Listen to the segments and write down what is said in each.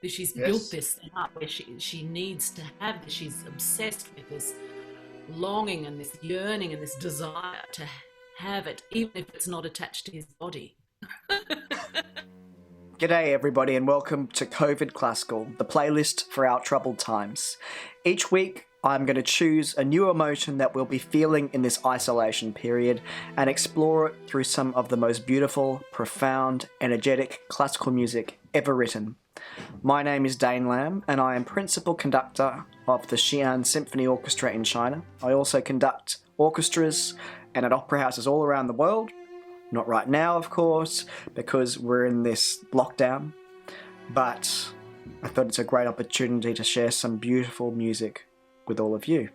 She's built Yes. this thing up where she needs to have this. She's obsessed with this longing and this yearning and this desire to have it, even if it's not attached to his body. G'day everybody and welcome to COVID Classical, the playlist for our troubled times. Each week I'm going to choose a new emotion that we'll be feeling in this isolation period and explore it through some of the most beautiful, profound, energetic classical music ever written. My name is Dane and I am principal conductor of the Xi'an Symphony Orchestra in China. I also conduct orchestras and at opera houses all around the world. Not right now, of course, because we're in this lockdown, but I thought it's a great opportunity to share some beautiful music with all of you.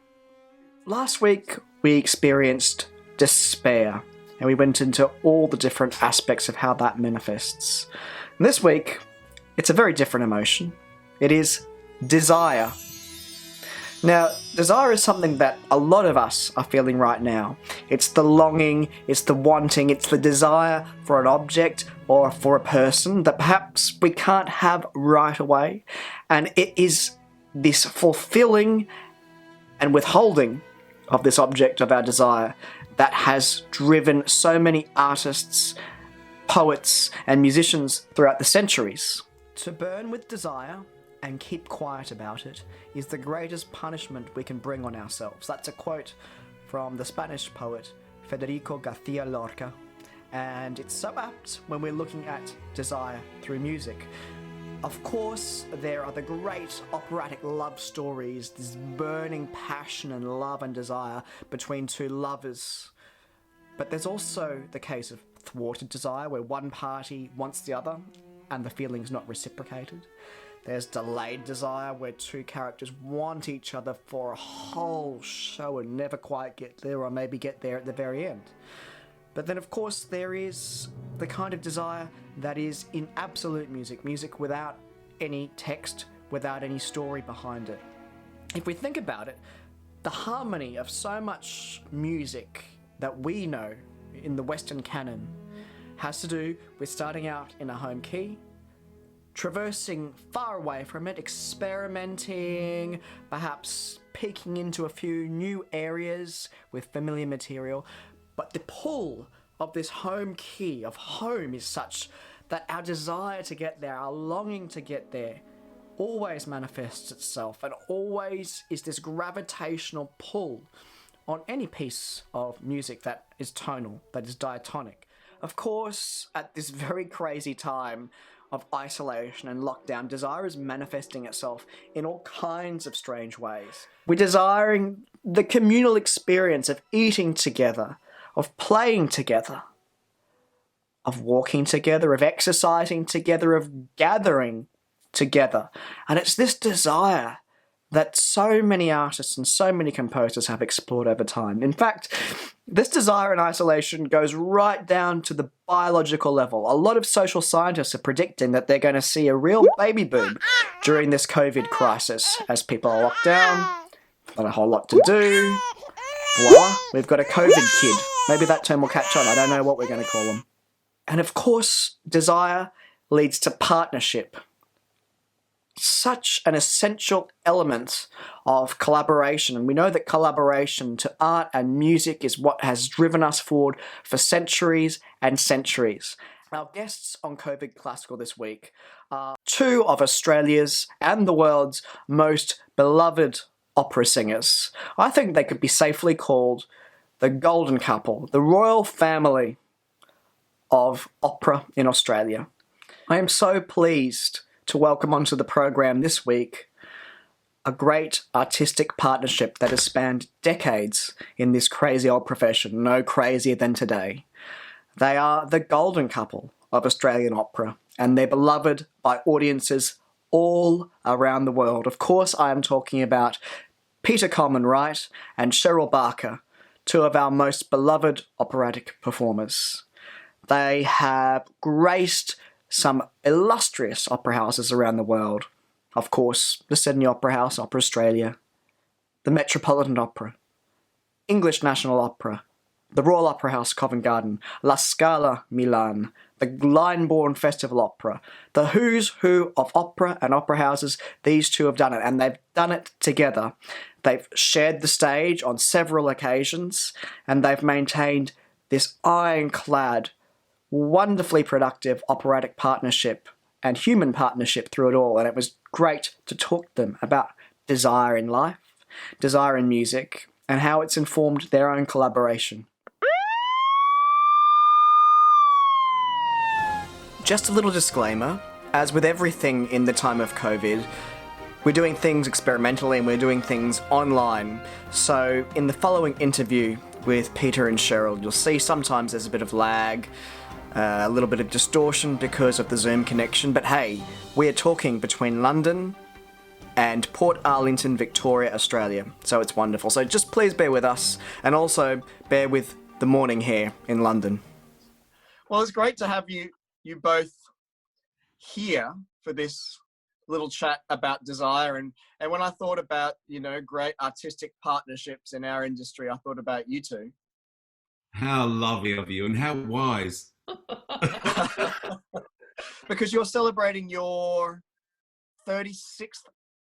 Last week, we experienced despair, and we went into all the different aspects of how that manifests. And this week, it's a very different emotion. It is desire. Now, desire is something that a lot of us are feeling right now. It's the longing, it's the wanting, it's the desire for an object or for a person that perhaps we can't have right away. And it is this fulfilling and withholding of this object of our desire that has driven so many artists, poets, and musicians throughout the centuries. To burn with desire and keep quiet about it is the greatest punishment we can bring on ourselves. That's a quote from the Spanish poet Federico Garcia Lorca, and it's so apt when we're looking at desire through music. Of course, there are the great operatic love stories, this burning passion and love and desire between two lovers. But there's also the case of thwarted desire, where one party wants the other and the feeling's not reciprocated. There's delayed desire, where two characters want each other for a whole show and never quite get there, or maybe get there at the very end. But then, of course, there is the kind of desire that is in absolute music, music without any text, without any story behind it. If we think about it, the harmony of so much music that we know in the Western canon has to do with starting out in a home key, traversing far away from it, experimenting, perhaps peeking into a few new areas with familiar material. But the pull of this home key, of home, is such that our desire to get there, our longing to get there, always manifests itself and always is this gravitational pull on any piece of music that is tonal, that is diatonic. Of course, at this very crazy time of isolation and lockdown, desire is manifesting itself in all kinds of strange ways. We're desiring the communal experience of eating together, of playing together, of walking together, of exercising together, of gathering together. And it's this desire that so many artists and so many composers have explored over time. In fact, this desire in isolation goes right down to the biological level. A lot of social scientists are predicting that they're going to see a real baby boom during this COVID crisis as people are locked down, not a whole lot to do. Voila, we've got a COVID kid. Maybe that term will catch on. I don't know what we're going to call them. And of course, desire leads to partnership. Such an essential element of collaboration. And we know that collaboration to art and music is what has driven us forward for centuries and centuries. Our guests on COVID Classical this week are two of Australia's and the world's most beloved opera singers. I think they could be safely called the golden couple, the royal family of opera in Australia. I am so pleased to welcome onto the program this week a great artistic partnership that has spanned decades in this crazy old profession, no crazier than today. They are the golden couple of Australian opera, and they're beloved by audiences all around the world. Of course, I am talking about Peter Coleman-Wright and Cheryl Barker, two of our most beloved operatic performers. They have graced some illustrious opera houses around the world. Of course, the Sydney Opera House, Opera Australia, the Metropolitan Opera, English National Opera, the Royal Opera House Covent Garden, La Scala Milan, the Glyndebourne Festival Opera. The who's who of opera and opera houses, these two have done it, and they've done it together. They've shared the stage on several occasions, and they've maintained this ironclad, wonderfully productive operatic partnership and human partnership through it all. And it was great to talk to them about desire in life, desire in music, and how it's informed their own collaboration. Just a little disclaimer, as with everything in the time of COVID, we're doing things experimentally and we're doing things online. So in the following interview with Peter and Cheryl, you'll see sometimes there's a bit of lag, a little bit of distortion because of the Zoom connection, but hey, we're talking between London and Port Arlington, Victoria, Australia, so it's wonderful. So just please bear with us, and also bear with the morning here in London. Well, it's great to have you both here for this little chat about desire. And when I thought about, great artistic partnerships in our industry, I thought about you two. How lovely of you, and how wise. Because you're celebrating your 36th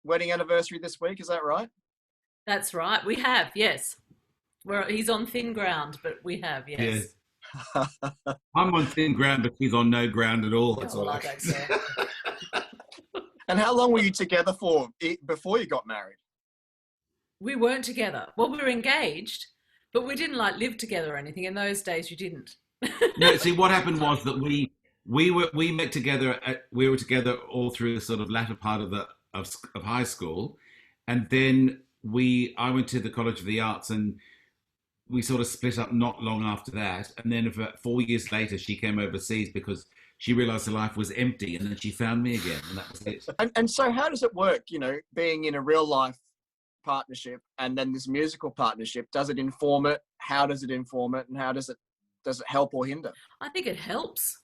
wedding anniversary this week, is that right? That's right. We have, yes. He's on thin ground, but we have, yes. I'm on thin ground, but he's on no ground at all. That's all I don't care. And how long were you together for before you got married? We weren't together. Well, we were engaged, but we didn't live together or anything. In those days, you didn't. No, see, what happened was that we met together. We were together all through the sort of latter part of high school, and then I went to the College of the Arts, and we sort of split up not long after that. And then about 4 years later, she came overseas because she realised her life was empty, and then she found me again, and that was it. And so, how does it work? Being in a real life partnership and then this musical partnership, does it inform it? How does it inform it? And how does it help or hinder? I think it helps.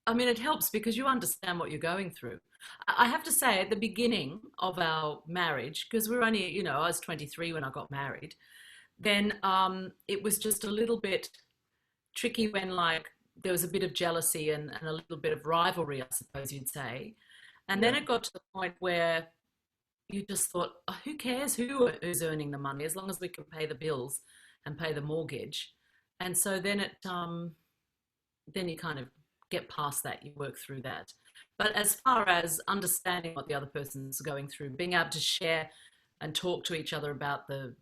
I mean, it helps because you understand what you're going through. I have to say, at the beginning of our marriage, because we're only, I was 23 when I got married, then it was just a little bit tricky when there was a bit of jealousy and a little bit of rivalry, I suppose you'd say. And then it got to the point where you just thought, oh, who cares who's earning the money, as long as we can pay the bills and pay the mortgage. And so then then you kind of get past that, you work through that. But as far as understanding what the other person's going through, being able to share and talk to each other about the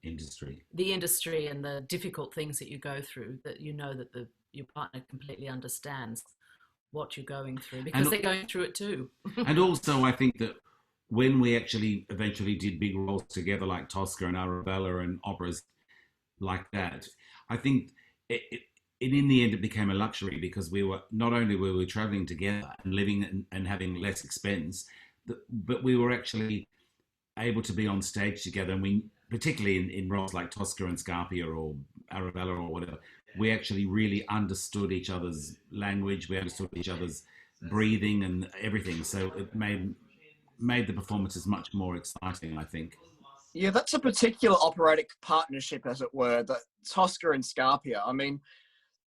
industry and the difficult things that you go through, that that your partner completely understands what you're going through, because they're going through it too. And also, I think that when we actually eventually did big roles together, like Tosca and Arabella and operas like that, I think in the end it became a luxury, because we were not only were we traveling together and living and having less expense, but we were actually able to be on stage together. And we, particularly in roles like Tosca and Scarpia or Arabella or whatever, we actually really understood each other's language, we understood each other's breathing and everything. So it made the performances much more exciting, I think. Yeah, that's a particular operatic partnership, as it were, the Tosca and Scarpia. I mean,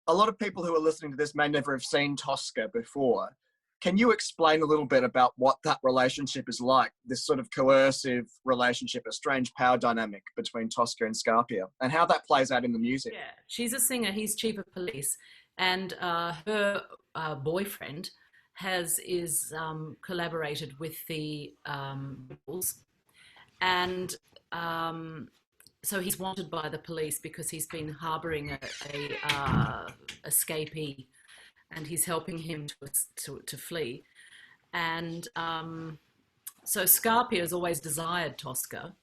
a lot of people who are listening to this may never have seen Tosca before. Can you explain a little bit about what that relationship is like, this sort of coercive relationship, a strange power dynamic between Tosca and Scarpia, and how that plays out in the music? Yeah, she's a singer, he's chief of police, and her boyfriend is collaborated with the rebels, and so he's wanted by the police because he's been harbouring a escapee, and he's helping him to flee. And so Scarpia has always desired Tosca,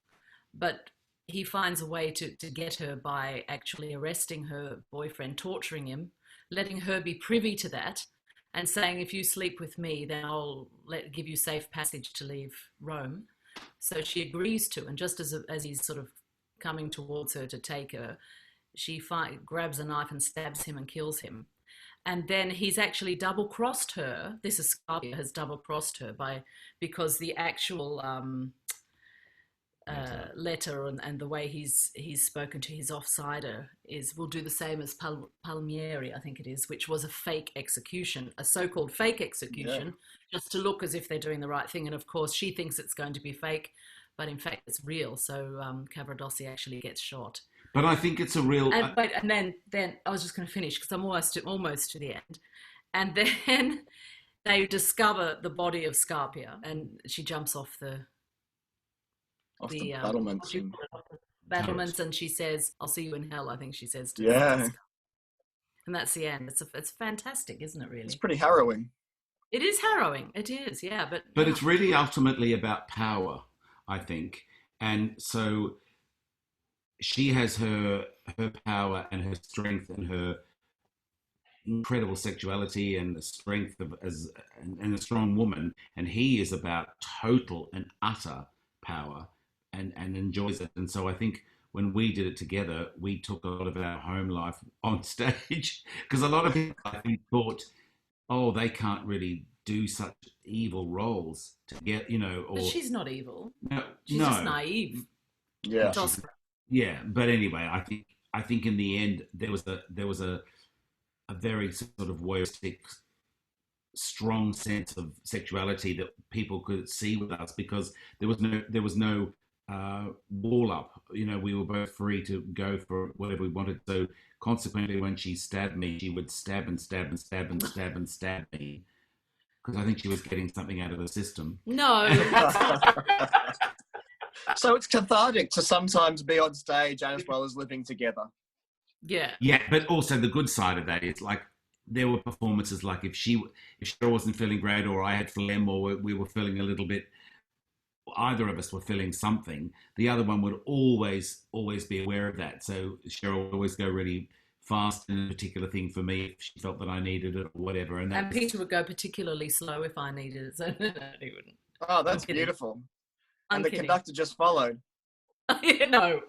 but he finds a way to get her by actually arresting her boyfriend, torturing him, letting her be privy to that, and saying, if you sleep with me, then I'll give you safe passage to leave Rome. So she agrees to, and just as he's sort of coming towards her to take her, she grabs a knife and stabs him and kills him. And then he's actually double-crossed her. This is Scarpia has double-crossed her because the actual letter and the way he's spoken to his offsider is, we'll do the same as Palmieri, I think it is, which was a fake execution, a so-called fake execution, just to look as if they're doing the right thing. And of course, she thinks it's going to be fake, but in fact, it's real. So Cavaradossi actually gets shot. But I think it's a real. And then I was just going to finish because I'm almost to the end, and then they discover the body of Scarpia, and she jumps off the battlements. Battlements, and she says, "I'll see you in hell." I think she says to and that's the end. It's fantastic, isn't it? Really, it's pretty harrowing. It is harrowing. It is, yeah. But it's really ultimately about power, I think, and so she has her power and her strength and her incredible sexuality and the strength of and a strong woman, and he is about total and utter power and enjoys it. And so I think when we did it together, we took a lot of our home life on stage, because a lot of people, I think, thought, oh, they can't really do such evil roles to get, or... But she's not evil. No, she's just naive. Yeah. Yeah, but anyway, I think in the end there was a very sort of voyeuristic, strong sense of sexuality that people could see with us, because there was no wall up. We were both free to go for whatever we wanted. So consequently, when she stabbed me, she would stab and stab and stab and stab and stab me, because I think she was getting something out of the system. No. So it's cathartic to sometimes be on stage and as well as living together. Yeah. Yeah, but also the good side of that is, like, there were performances like if she wasn't feeling great, or I had phlegm, or we were feeling a little bit, either of us were feeling something, the other one would always be aware of that. So Cheryl would always go really fast in a particular thing for me if she felt that I needed it or whatever. And Peter would go particularly slow if I needed it. So no, he wouldn't. Oh, that's beautiful. And the conductor just followed. No.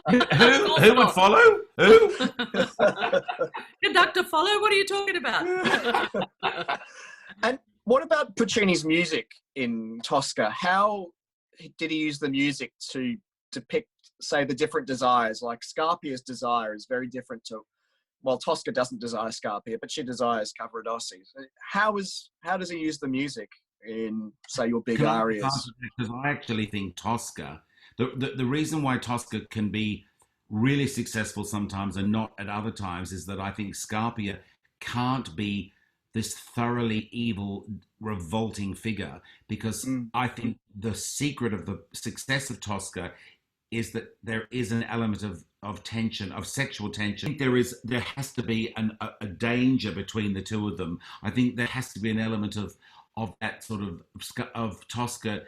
Who would follow? Who? Conductor follow? What are you talking about? And what about Puccini's music in Tosca? How did he use the music to depict, say, the different desires? Like Scarpia's desire is very different to, well, Tosca doesn't desire Scarpia, but she desires Cavaradossi. How does he use the music in, say, your big arias? Because I actually think Tosca, the reason why Tosca can be really successful sometimes and not at other times, is that I think Scarpia can't be this thoroughly evil, revolting figure, because I think the secret of the success of Tosca is that there is an element of tension, of sexual tension. I think there has to be a danger between the two of them. I think there has to be an element of that sort of Tosca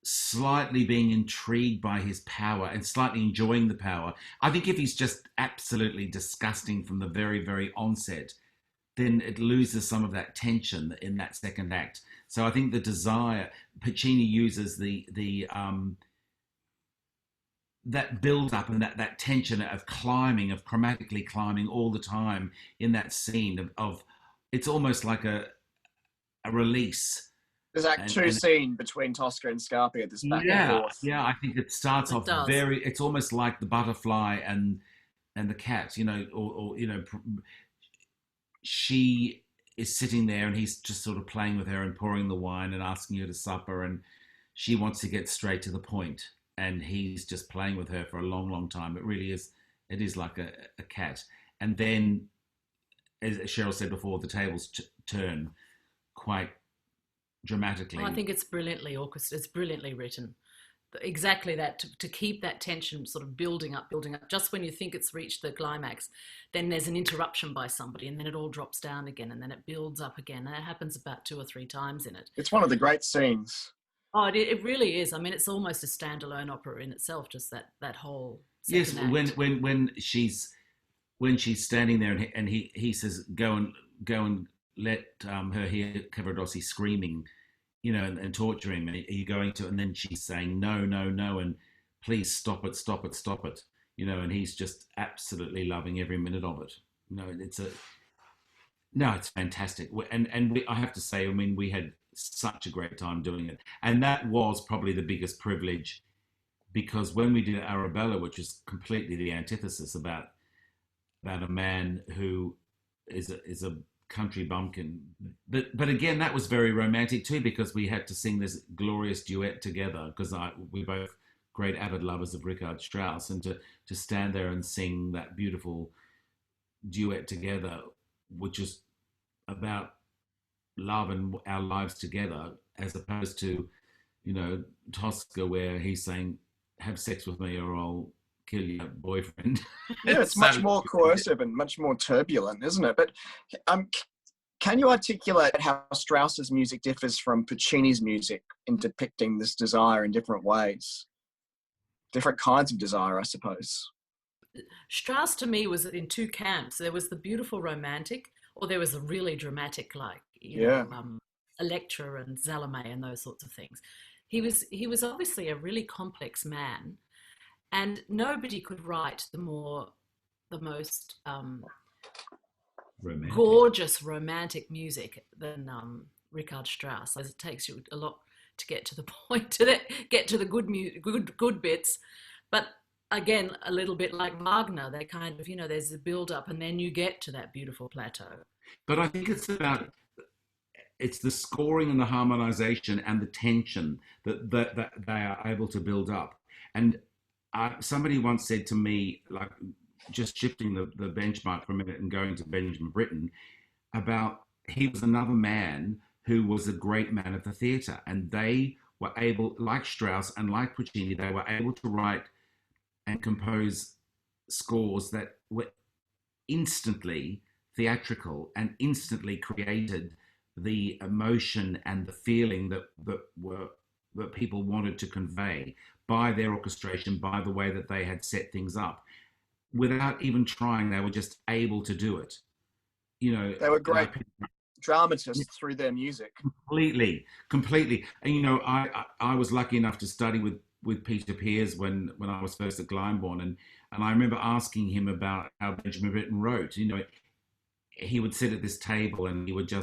slightly being intrigued by his power and slightly enjoying the power. I think if he's just absolutely disgusting from the very, very onset, then it loses some of that tension in that second act. So I think the desire, Puccini uses that build up and that tension of climbing, of chromatically climbing all the time in that scene of it's almost like a release. There's that two scene between Tosca and Scarpia, this back and forth. Yeah, I think it starts off it's almost like the butterfly and the cat, or she is sitting there and he's just sort of playing with her and pouring the wine and asking her to supper, and she wants to get straight to the point, and he's just playing with her for a long, long time. It is like a cat. And then, as Cheryl said before, the tables turn quite dramatically. I think it's brilliantly orchestrated. It's brilliantly written. Exactly that, to keep that tension sort of building up. Just when you think it's reached the climax, then there's an interruption by somebody, and then it all drops down again, and then it builds up again. That happens about 2 or 3 times in it. It's one of the great scenes. Oh, it really is. I mean, it's almost a standalone opera in itself, just that whole second act. when she's standing there and he says, go and let her hear Cavaradossi screaming, and torturing me. Are you going to? And then she's saying, no, and please stop it, and he's just absolutely loving every minute of it. It's fantastic. And I have to say, I mean, we had such a great time doing it. And that was probably the biggest privilege because when we did Arabella, which is completely the antithesis about a man who is a country bumpkin, but again that was very romantic too, because we had to sing this glorious duet together, because we're both great avid lovers of Richard Strauss, and to stand there and sing that beautiful duet together, which is about love and our lives together, as opposed to, you know, Tosca, where he's saying, have sex with me or I'll kill your boyfriend. Yeah, it's much more coercive and much more turbulent, isn't it? But can you articulate how Strauss's music differs from Puccini's music in depicting this desire in different ways? Different kinds of desire, I suppose. Strauss to me was in two camps. There was the beautiful romantic, or there was the really dramatic, like, you know, Electra and Salome and those sorts of things. He was obviously a really complex man, and nobody could write the most gorgeous romantic music than Richard Strauss. As it takes you a lot to get to the point, to get to the good bits, but again, a little bit like Wagner, they kind of, you know, there's a build up and then you get to that beautiful plateau. But I think it's the scoring and the harmonization and the tension that they are able to build up. And somebody once said to me, like, just shifting the benchmark for a minute and going to Benjamin Britten, about he was another man who was a great man of the theatre, and they were able, like Strauss and like Puccini, they were able to write and compose scores that were instantly theatrical and instantly created the emotion and the feeling that people wanted to convey by their orchestration, by the way that they had set things up. Without even trying, they were just able to do it. You know, they were great dramatists through their music. Completely. And you know, I was lucky enough to study with Peter Pears when I was first at Glyndebourne, and I remember asking him about how Benjamin Britten wrote. You know, he would sit at this table and he would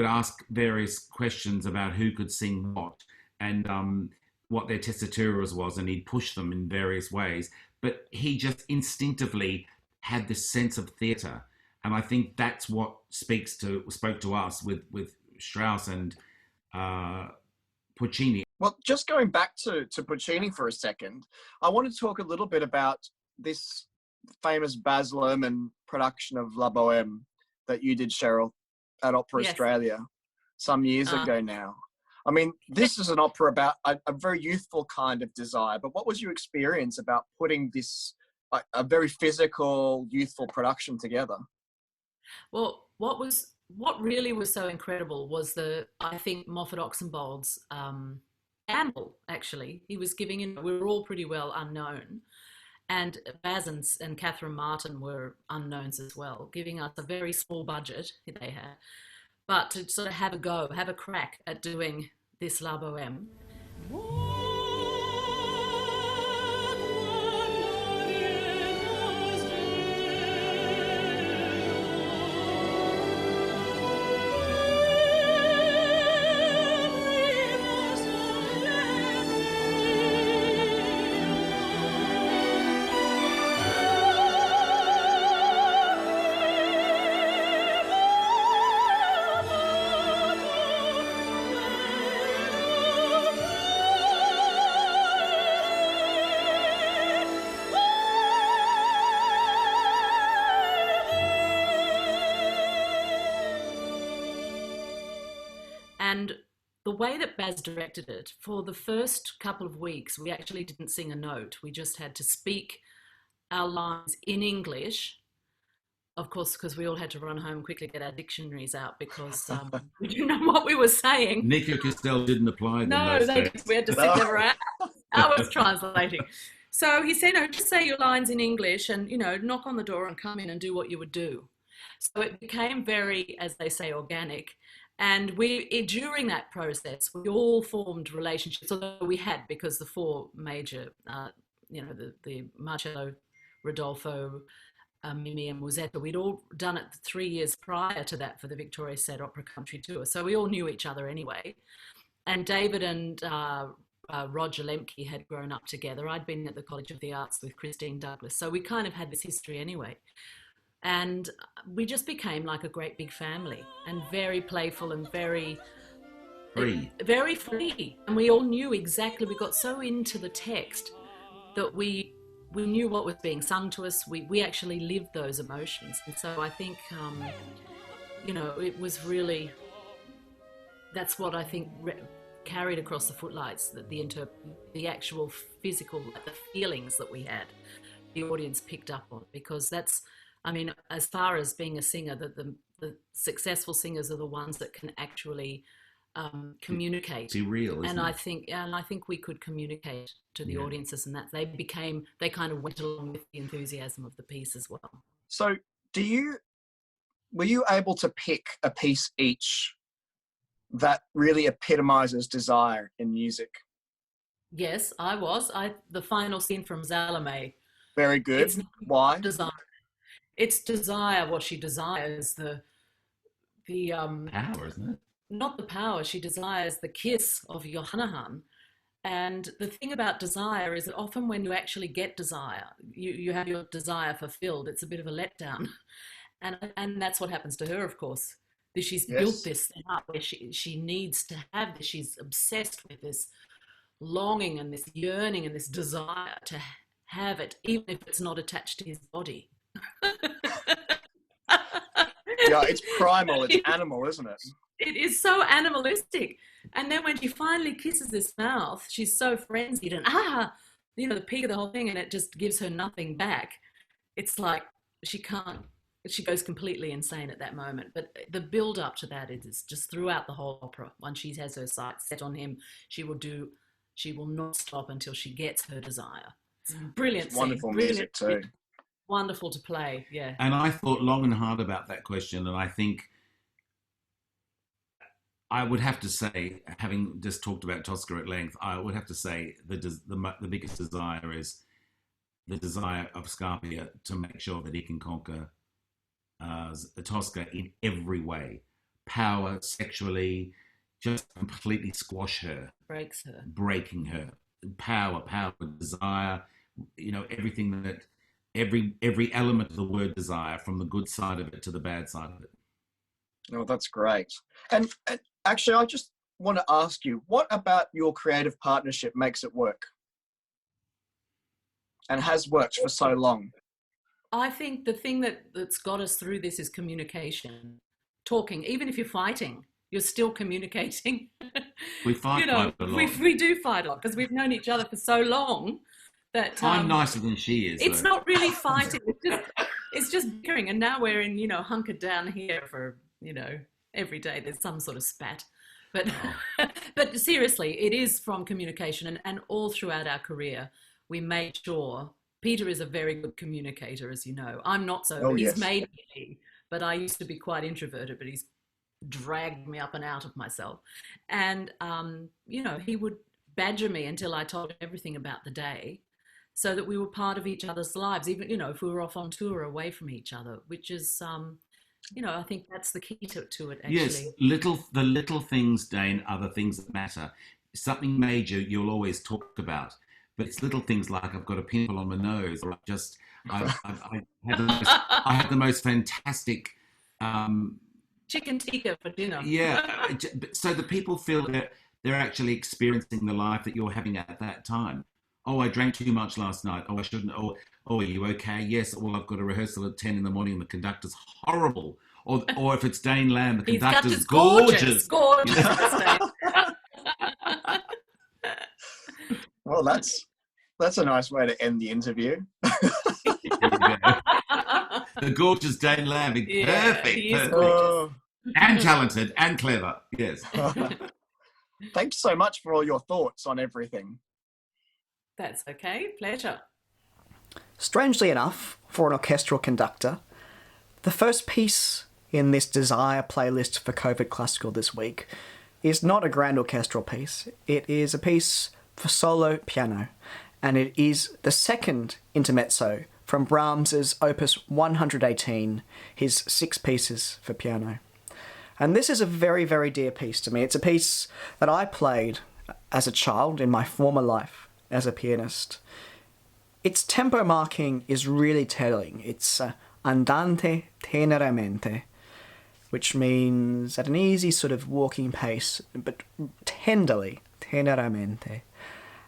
ask various questions about who could sing what, and what their tessituras was, and he'd push them in various ways. But he just instinctively had this sense of theatre, and I think that's what spoke to us with Strauss and Puccini. Well, just going back to Puccini for a second, I want to talk a little bit about this famous Baz Luhrmann production of La Boheme that you did, Cheryl, at Opera Australia some years ago now. I mean, this is an opera about a very youthful kind of desire, but what was your experience about putting this, a very physical, youthful production together? Well, what really was so incredible was I think Moffatt Oxenbould's gamble, actually. He was giving in, we were all pretty well unknown, and Baz and Catherine Martin were unknowns as well, giving us a very small budget they had, but to sort of have a crack at doing this La Boheme. And the way that Baz directed it, for the first couple of weeks, we actually didn't sing a note. We just had to speak our lines in English, of course, because we all had to run home and quickly get our dictionaries out because we didn't know what we were saying. Nico Castell didn't apply. No, we had to sit there for hours translating. So he said, no, just say your lines in English and, you know, knock on the door and come in and do what you would do. So it became very, as they say, organic. And during that process, we all formed relationships, although we had, because the four major, the Marcello, Rodolfo, Mimi and Musetta, we'd all done it 3 years prior to that for the Victoria State Opera Country Tour. So we all knew each other anyway. And David and Roger Lemke had grown up together. I'd been at the College of the Arts with Christine Douglas, so we kind of had this history anyway. And we just became like a great big family, and very playful and very Free. very free. And we all knew exactly, we got so into the text that we knew what was being sung to us. We actually lived those emotions. And so I think, it was really, that's what I think carried across the footlights, that the actual physical, the feelings that we had, the audience picked up on, because that's, as far as being a singer, the successful singers are the ones that can actually communicate. Be real, and I think we could communicate to the audiences, and that they kind of went along with the enthusiasm of the piece as well. So were you able to pick a piece each that really epitomizes desire in music? Yes, I was. The final scene from Salome. Very good. Why? Desire. It's desire. What she desires, the power, isn't it? Not the power. She desires the kiss of Johannahan. And the thing about desire is that often when you actually get desire, you have your desire fulfilled, it's a bit of a letdown. And that's what happens to her, of course. She's built this thing up where she needs to have this. She's obsessed with this longing and this yearning and this desire to have it, even if it's not attached to his body. Yeah, it's primal, it's animal, isn't it? It is so animalistic. And then when she finally kisses his mouth, she's so frenzied and the peak of the whole thing, and it just gives her nothing back. It's like she goes completely insane at that moment. But the build up to that is just throughout the whole opera. Once she has her sights set on him, she will not stop until she gets her desire. It's brilliant. It's wonderful music too. Wonderful to play, yeah. And I thought long and hard about that question, and I think I would have to say, having just talked about Tosca at length, I would have to say the biggest desire is the desire of Scarpia to make sure that he can conquer Tosca in every way. Power, sexually, just completely squash her. Breaking her. Power, desire, everything that, every element of the word desire, from the good side of it to the bad side of it. Oh, that's great. And actually, I just want to ask you, what about your creative partnership makes it work? And has worked for so long? I think the thing that's got us through this is communication. Talking. Even if you're fighting, you're still communicating. We fight quite a lot. We do fight a lot because we've known each other for so long that I'm nicer than she is. It's not really fighting. It's just bickering. And now we're in, hunkered down here for, every day there's some sort of spat. But but seriously, it is from communication, and all throughout our career, we made sure. Peter is a very good communicator, as you know. I'm not so. Oh, he's made me, but I used to be quite introverted, but he's dragged me up and out of myself. And, he would badger me until I told him everything about the day, so that we were part of each other's lives, even, if we were off on tour away from each other, which is, I think that's the key to it, actually. Yes, the little things, Dane, are the things that matter. Something major you'll always talk about, but it's little things like I've got a pimple on my nose, or I had the most fantastic chicken tikka for dinner. Yeah, so the people feel that they're actually experiencing the life that you're having at that time. Oh, I drank too much last night. Oh, I shouldn't. Oh, are you okay? Yes. Well, I've got a rehearsal at 10 in the morning and the conductor's horrible. Or if it's Dane Lamb, the conductor's gorgeous. Gorgeous. Well, that's a nice way to end the interview. The gorgeous Dane Lamb, perfect. He is gorgeous. And talented and clever, yes. Thanks so much for all your thoughts on everything. That's okay, pleasure. Strangely enough, for an orchestral conductor, the first piece in this Desire playlist for COVID Classical this week is not a grand orchestral piece. It is a piece for solo piano, and it is the second intermezzo from Brahms's Opus 118, his 6 pieces for piano. And this is a very, very dear piece to me. It's a piece that I played as a child in my former life as a pianist. Its tempo marking is really telling. It's Andante, teneramente, which means at an easy sort of walking pace, but tenderly, teneramente.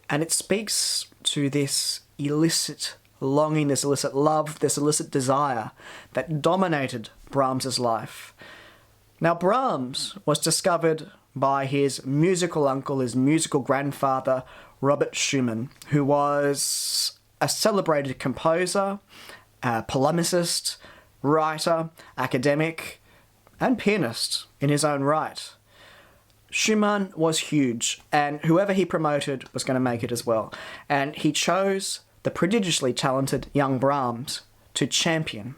And it speaks to this illicit longing, this illicit love, this illicit desire that dominated Brahms's life. Now, Brahms was discovered by his musical uncle, his musical grandfather, Robert Schumann, who was a celebrated composer, polemicist, writer, academic, and pianist in his own right. Schumann was huge, and whoever he promoted was going to make it as well. And he chose the prodigiously talented young Brahms to champion.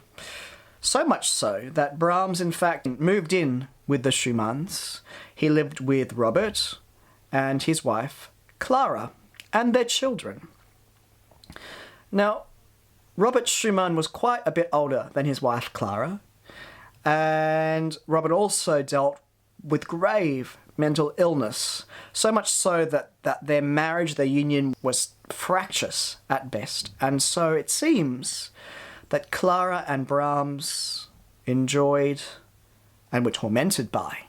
So much so that Brahms, in fact, moved in with the Schumanns. He lived with Robert and his wife, Clara, and their children. Now, Robert Schumann was quite a bit older than his wife, Clara, and Robert also dealt with grave mental illness, so much so that their marriage, their union, was fractious at best. And so it seems that Clara and Brahms enjoyed and were tormented by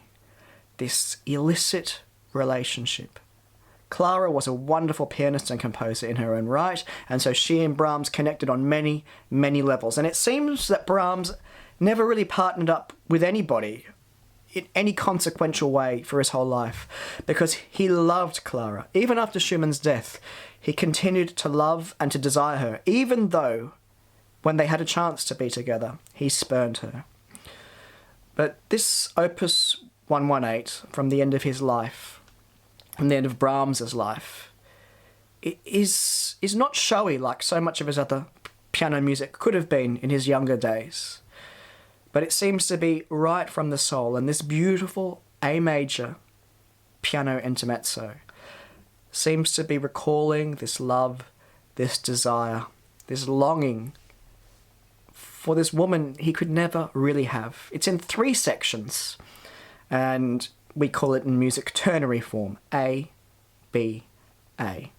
this illicit relationship. Clara was a wonderful pianist and composer in her own right, and so she and Brahms connected on many, many levels. And it seems that Brahms never really partnered up with anybody in any consequential way for his whole life, because he loved Clara. Even after Schumann's death, he continued to love and to desire her, even though when they had a chance to be together, he spurned her. But this Opus 118, from the end of his life, from the end of Brahms's life, it is not showy like so much of his other piano music could have been in his younger days. But it seems to be right from the soul, and this beautiful A major piano intermezzo seems to be recalling this love, this desire, this longing for this woman he could never really have. It's in 3 sections, and we call it in music ternary form, A, B, A.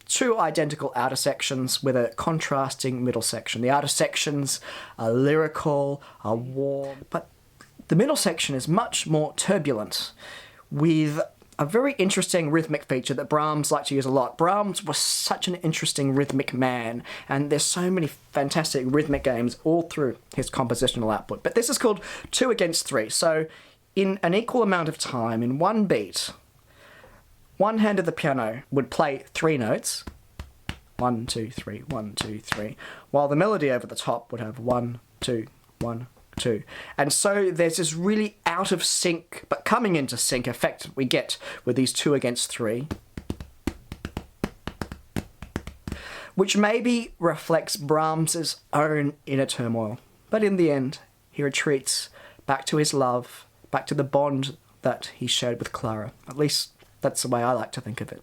2 identical outer sections with a contrasting middle section. The outer sections are lyrical, are warm, but the middle section is much more turbulent, with a very interesting rhythmic feature that Brahms liked to use a lot. Brahms was such an interesting rhythmic man, and there's so many fantastic rhythmic games all through his compositional output. But this is called 2 against 3. So in an equal amount of time, in one beat, one hand of the piano would play 3 notes, 1, 2, 3, 1, 2, 3, while the melody over the top would have 1, 2, 1, 2. And so there's this really out of sync, but coming into sync effect we get with these 2 against 3, which maybe reflects Brahms's own inner turmoil. But in the end, he retreats back to his love, back to the bond that he shared with Clara. At least that's the way I like to think of it.